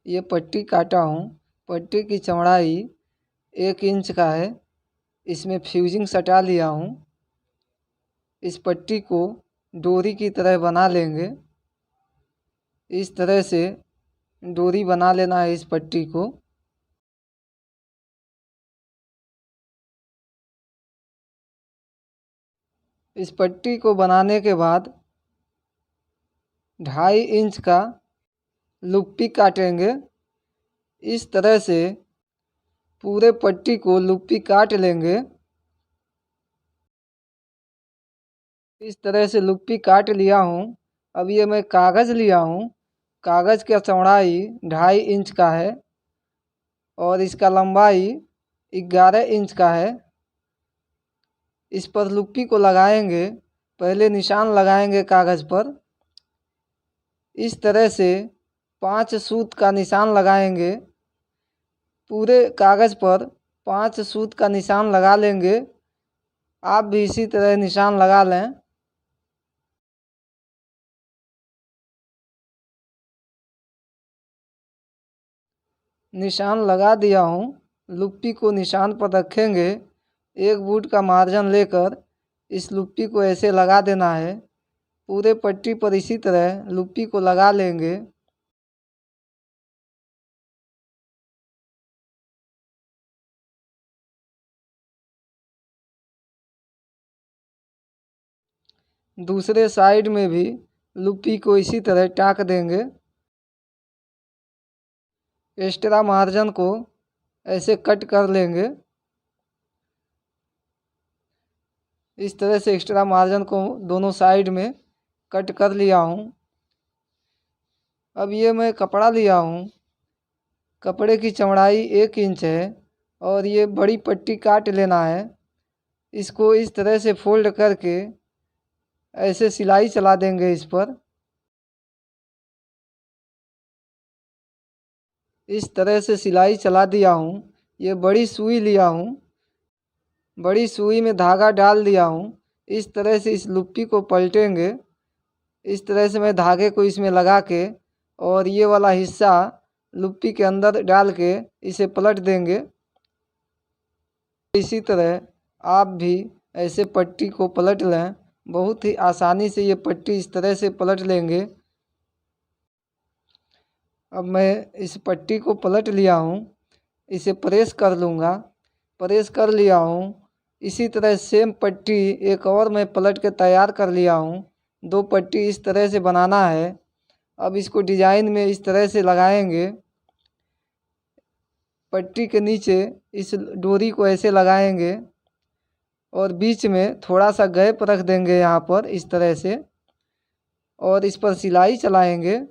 ये पट्टी काटा हूँ। पट्टी की चौड़ाई 1 इंच का है। इसमें फ्यूजिंग सटा लिया हूँ। इस पट्टी को डोरी की तरह बना लेंगे। इस तरह से डोरी बना लेना है इस पट्टी को। इस पट्टी को बनाने के बाद 2.5 इंच का लुप्पी काटेंगे। इस तरह से पूरे पट्टी को लुप्पी काट लेंगे। इस तरह से लुप्पी काट लिया हूँ। अब ये मैं कागज़ लिया हूँ। कागज़ की चौड़ाई 2.5 इंच का है और इसका लंबाई 11 इंच का है। इस पर लुप्पी को लगाएंगे। पहले निशान लगाएंगे कागज़ पर। इस तरह से 5 सूत का निशान लगाएंगे। पूरे कागज़ पर 5 सूत का निशान लगा लेंगे। आप भी इसी तरह निशान लगा लें। निशान लगा दिया हूँ। लुप्पी को निशान पर रखेंगे। 1 फुट का मार्जिन लेकर इस लुप्पी को ऐसे लगा देना है। पूरे पट्टी पर इसी तरह लुप्पी को लगा लेंगे। दूसरे साइड में भी लुप्पी को इसी तरह टाँक देंगे। एक्स्ट्रा मार्जिन को ऐसे कट कर लेंगे। इस तरह से एक्स्ट्रा मार्जिन को दोनों साइड में कट कर लिया हूँ। अब ये मैं कपड़ा लिया हूँ। कपड़े की चौड़ाई 1 इंच है और ये बड़ी पट्टी काट लेना है। इसको इस तरह से फोल्ड करके ऐसे सिलाई चला देंगे इस पर। इस तरह से सिलाई चला दिया हूँ। ये बड़ी सुई लिया हूँ। बड़ी सुई में धागा डाल दिया हूँ। इस तरह से इस लुप्पी को पलटेंगे। इस तरह से मैं धागे को इसमें लगा के और ये वाला हिस्सा लुप्पी के अंदर डाल के इसे पलट देंगे। इसी तरह आप भी ऐसे पट्टी को पलट लें। बहुत ही आसानी से ये पट्टी इस तरह से पलट लेंगे। अब मैं इस पट्टी को पलट लिया हूँ। इसे प्रेस कर लूँगा। प्रेस कर लिया हूँ। इसी तरह सेम पट्टी एक और मैं पलट के तैयार कर लिया हूँ। 2 पट्टी इस तरह से बनाना है। अब इसको डिजाइन में इस तरह से लगाएंगे। पट्टी के नीचे इस डोरी को ऐसे लगाएंगे और बीच में थोड़ा सा गैप रख देंगे यहाँ पर इस तरह से और इस पर सिलाई चलाएंगे।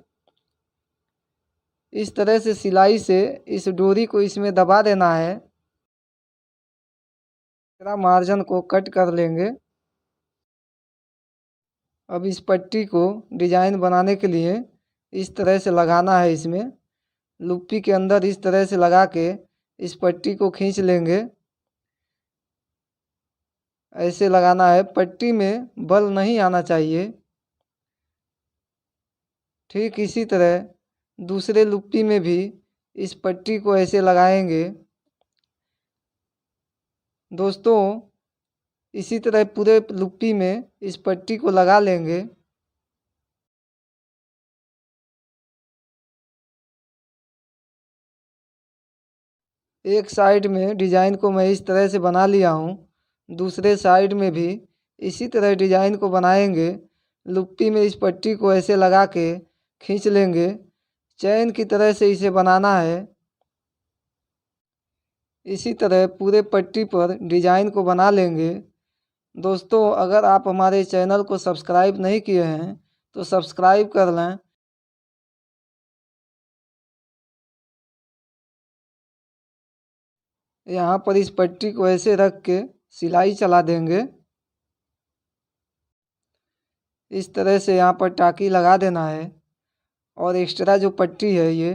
इस तरह से सिलाई से इस डोरी को इसमें दबा देना है। मार्जिन को कट कर लेंगे। अब इस पट्टी को डिजाइन बनाने के लिए इस तरह से लगाना है। इसमें लुप्पी के अंदर इस तरह से लगा के इस पट्टी को खींच लेंगे। ऐसे लगाना है। पट्टी में बल नहीं आना चाहिए। ठीक इसी तरह दूसरे लुप्पी में भी इस पट्टी को ऐसे लगाएंगे। दोस्तों इसी तरह पूरे लुप्पी में इस पट्टी को लगा लेंगे। एक साइड में डिजाइन को मैं इस तरह से बना लिया हूँ। दूसरे साइड में भी इसी तरह डिजाइन को बनाएंगे। लुप्पी में इस पट्टी को ऐसे लगा के खींच लेंगे। चैन की तरह से इसे बनाना है। इसी तरह पूरे पट्टी पर डिजाइन को बना लेंगे। दोस्तों अगर आप हमारे चैनल को सब्सक्राइब नहीं किए हैं तो सब्सक्राइब कर लें। यहाँ पर इस पट्टी को ऐसे रख के सिलाई चला देंगे। इस तरह से यहाँ पर टाकी लगा देना है और एक्स्ट्रा जो पट्टी है ये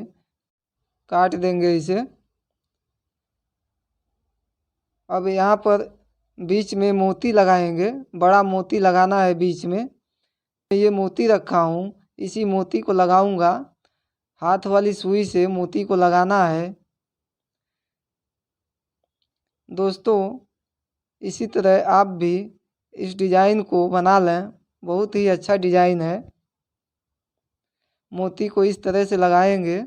काट देंगे इसे। अब यहाँ पर बीच में मोती लगाएंगे। बड़ा मोती लगाना है बीच में। ये मोती रखा हूँ, इसी मोती को लगाऊंगा। हाथ वाली सुई से मोती को लगाना है। दोस्तों इसी तरह आप भी इस डिज़ाइन को बना लें, बहुत ही अच्छा डिज़ाइन है। मोती को इस तरह से लगाएंगे।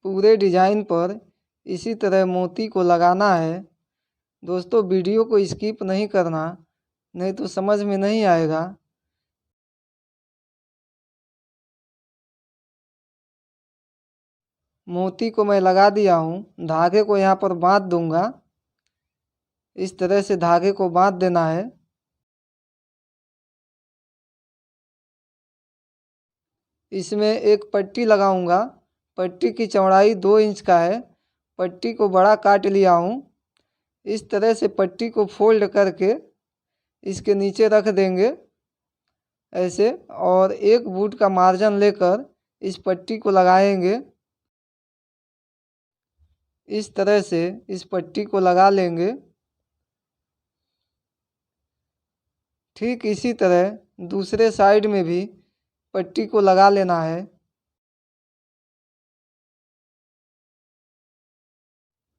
पूरे डिज़ाइन पर इसी तरह मोती को लगाना है। दोस्तों वीडियो को स्किप नहीं करना, नहीं तो समझ में नहीं आएगा। मोती को मैं लगा दिया हूँ, धागे को यहाँ पर बांध दूंगा। इस तरह से धागे को बांध देना है। इसमें एक पट्टी लगाऊंगा। पट्टी की चौड़ाई 2 इंच का है। पट्टी को बड़ा काट लिया हूँ। इस तरह से पट्टी को फोल्ड करके इसके नीचे रख देंगे ऐसे, और 1 फुट का मार्जिन लेकर इस पट्टी को लगाएंगे। इस तरह से इस पट्टी को लगा लेंगे। ठीक इसी तरह दूसरे साइड में भी पट्टी को लगा लेना है।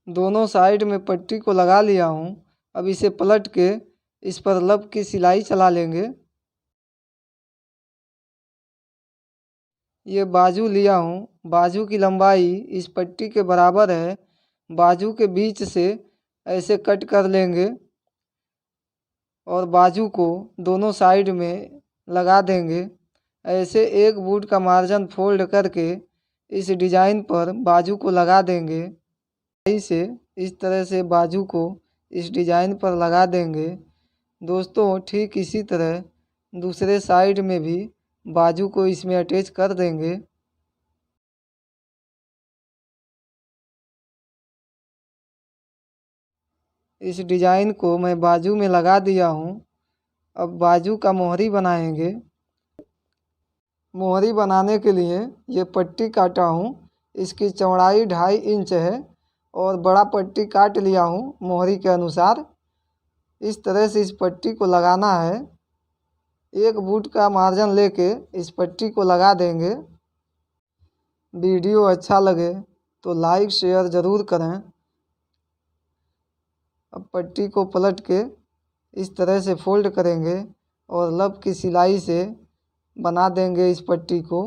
दोनों साइड में पट्टी को लगा लिया हूँ। अब इसे पलट के इस पर लब की सिलाई चला लेंगे। ये बाजू लिया हूँ। बाजू की लंबाई इस पट्टी के बराबर है। बाजू के बीच से ऐसे कट कर लेंगे और बाजू को दोनों साइड में लगा देंगे। ऐसे 1 फुट का मार्जिन फोल्ड करके इस डिज़ाइन पर बाजू को लगा देंगे। इसे इस तरह से बाजू को इस डिज़ाइन पर लगा देंगे। दोस्तों ठीक इसी तरह दूसरे साइड में भी बाजू को इसमें अटैच कर देंगे। इस डिज़ाइन को मैं बाजू में लगा दिया हूँ। अब बाजू का मोहरी बनाएंगे। मोहरी बनाने के लिए ये पट्टी काटा हूँ। इसकी चौड़ाई 2.5 इंच है और बड़ा पट्टी काट लिया हूँ मोहरी के अनुसार। इस तरह से इस पट्टी को लगाना है। 1 फुट का मार्जिन लेके इस पट्टी को लगा देंगे। वीडियो अच्छा लगे तो लाइक शेयर ज़रूर करें। अब पट्टी को पलट के इस तरह से फोल्ड करेंगे और लब की सिलाई से बना देंगे इस पट्टी को।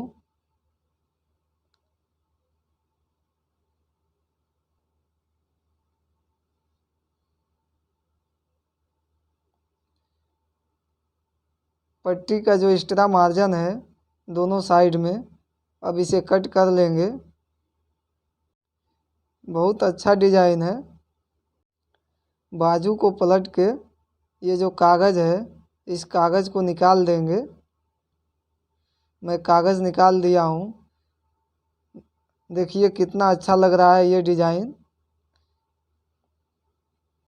पट्टी का जो एक्स्ट्रा मार्जिन है दोनों साइड में, अब इसे कट कर लेंगे। बहुत अच्छा डिज़ाइन है। बाजू को पलट के ये जो कागज़ है इस कागज़ को निकाल देंगे। मैं कागज़ निकाल दिया हूँ। देखिए कितना अच्छा लग रहा है ये डिज़ाइन।